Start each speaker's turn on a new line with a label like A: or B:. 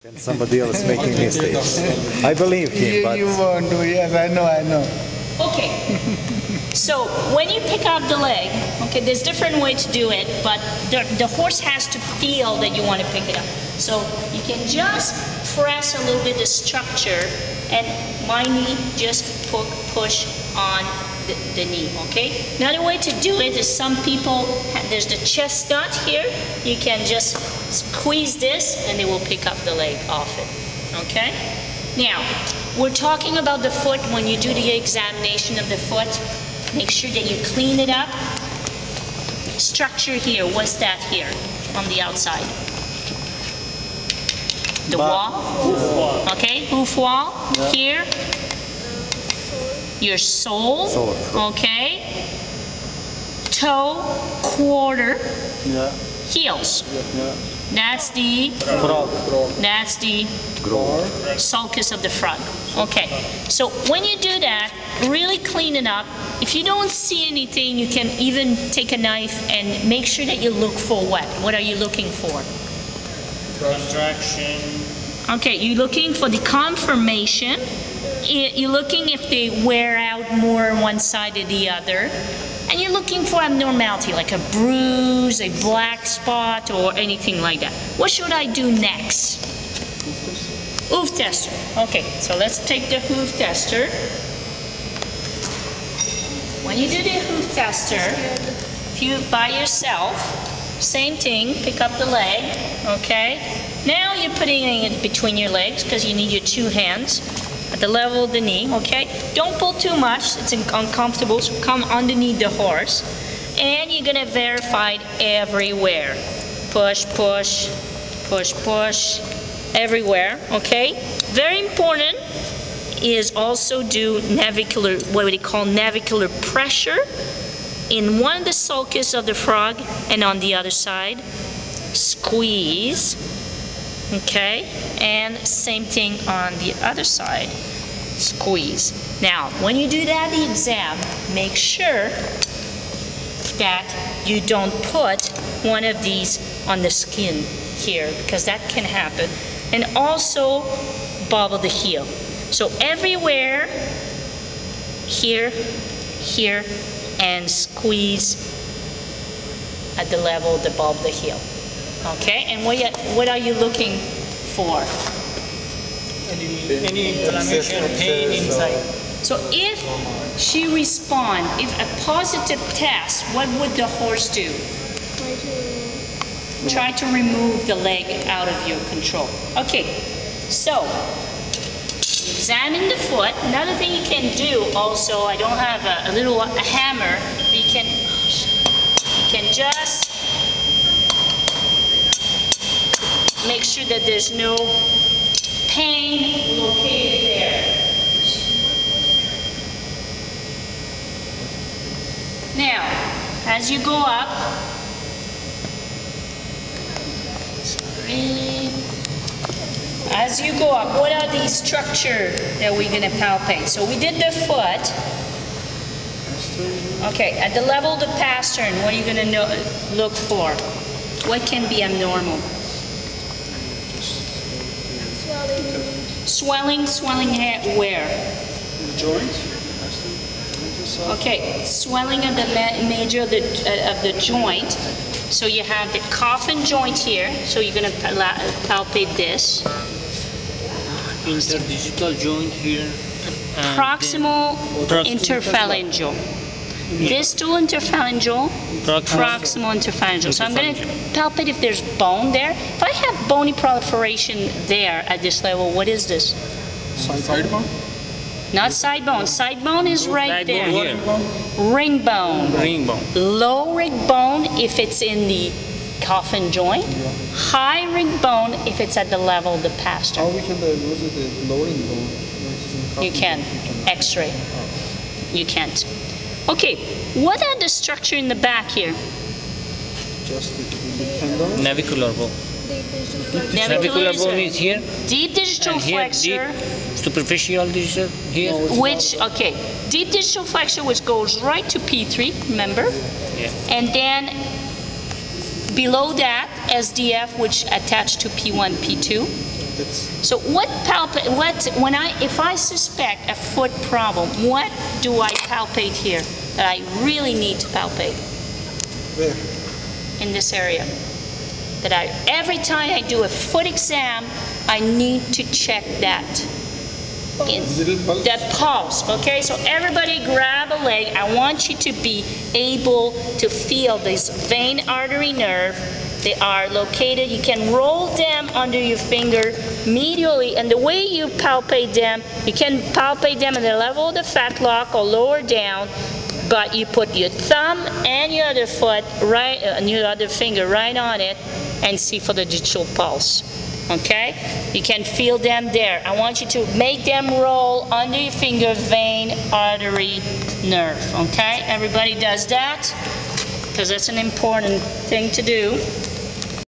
A: And somebody else making mistakes. I believe him, but...
B: You won't do, yes, I know.
C: Okay, so when you pick up the leg, okay, there's different ways to do it, but the horse has to feel that you want to pick it up. So you can just press a little bit the structure and my knee just push on the knee, okay? Another way to do it is some people, there's the chestnut here, you can just squeeze this and they will pick up the leg off it, okay? Now, we're talking about the foot. When you do the examination of the foot, make sure that you clean it up. Structure here, what's that here on the outside? The wall? Okay, hoof wall. Yeah. Here, your sole. Okay. Toe, quarter,
B: Yeah.
C: heels.
B: Yeah.
C: That's the sulcus of the front. Okay, so when you do that, really clean it up. If you don't see anything, you can even take a knife and make sure that you look for what? What are you looking for?
D: Contraction.
C: Okay, you're looking for the conformation. You're looking if they wear out more on one side or the other. And you're looking for abnormality, like a bruise, a black spot, or anything like that. What should I do next? Hoof tester. Okay, so let's take the hoof tester. When you do the hoof tester, if you by yourself, same thing, pick up the leg, okay? Now you're putting it between your legs because you need your two hands at the level of the knee, okay? Don't pull too much, it's uncomfortable, so come underneath the horse. And you're gonna verify it everywhere. Push, push, push, push, everywhere, okay? Very important is also do navicular, what we call navicular pressure in one of the sulcus of the frog and on the other side. Squeeze. Okay, and same thing on the other side. Squeeze. Now, when you do that exam, make sure that you don't put one of these on the skin here, because that can happen. And also, bobble the heel. So everywhere, here, here, and squeeze at the level of the bulb of the heel. Okay, and what are you looking for?
D: Any inflammation or pain inside.
C: So if she responds, if a positive test, what would the horse do? Try to remove the leg out of your control. Okay, so examine the foot. Another thing you can do also, I don't have a hammer, but you can just make sure that there's no pain located there. Now, as you go up, what are these structures that we're going to palpate? So we did the foot. Okay, at the level of the pastern, what are you going to look for? What can be abnormal? Swelling where?
B: Joint.
C: Okay, swelling of the major of the joint. So you have the coffin joint here. So you're going to palpate this.
D: Interdigital joint here.
C: Proximal interphalangeal. Distal interphalangeal, proximal interphalangeal. So I'm going to palpate if there's bone there. If I have bony proliferation there at this level, what is this?
B: Side bone?
C: Not side bone. Side bone is right there. Ring bone.
D: Ring bone.
C: Low ring bone if it's in the coffin joint. High ring bone if it's at the level of the pastern.
B: How we can diagnose the low ring bone?
C: You can. X-ray. You can't. Okay, what are the structure in the back here?
B: Just the tendon.
D: Navicular bone.
C: Navicular
D: bone is here.
C: Deep digital flexor.
D: Deep superficial digital here.
C: Which, okay, deep digital flexor which goes right to P3, remember?
D: Yeah.
C: And then below that, SDF which attached to P1, P2. So if I suspect a foot problem, what do I palpate here that I really need to palpate?
B: Where?
C: In this area. Every time I do a foot exam, I need to check that.
B: Little pulse?
C: That pulse, okay? So everybody grab a leg. I want you to be able to feel this vein, artery, nerve. They are located. You can roll them under your finger medially, and the way you palpate them, you can palpate them at the level of the fetlock or lower down, but you put your thumb and your other foot right, and your other finger right on it, and see for the digital pulse. Okay? You can feel them there. I want you to make them roll under your finger, vein, artery, nerve. Okay? Everybody does that, because that's an important thing to do.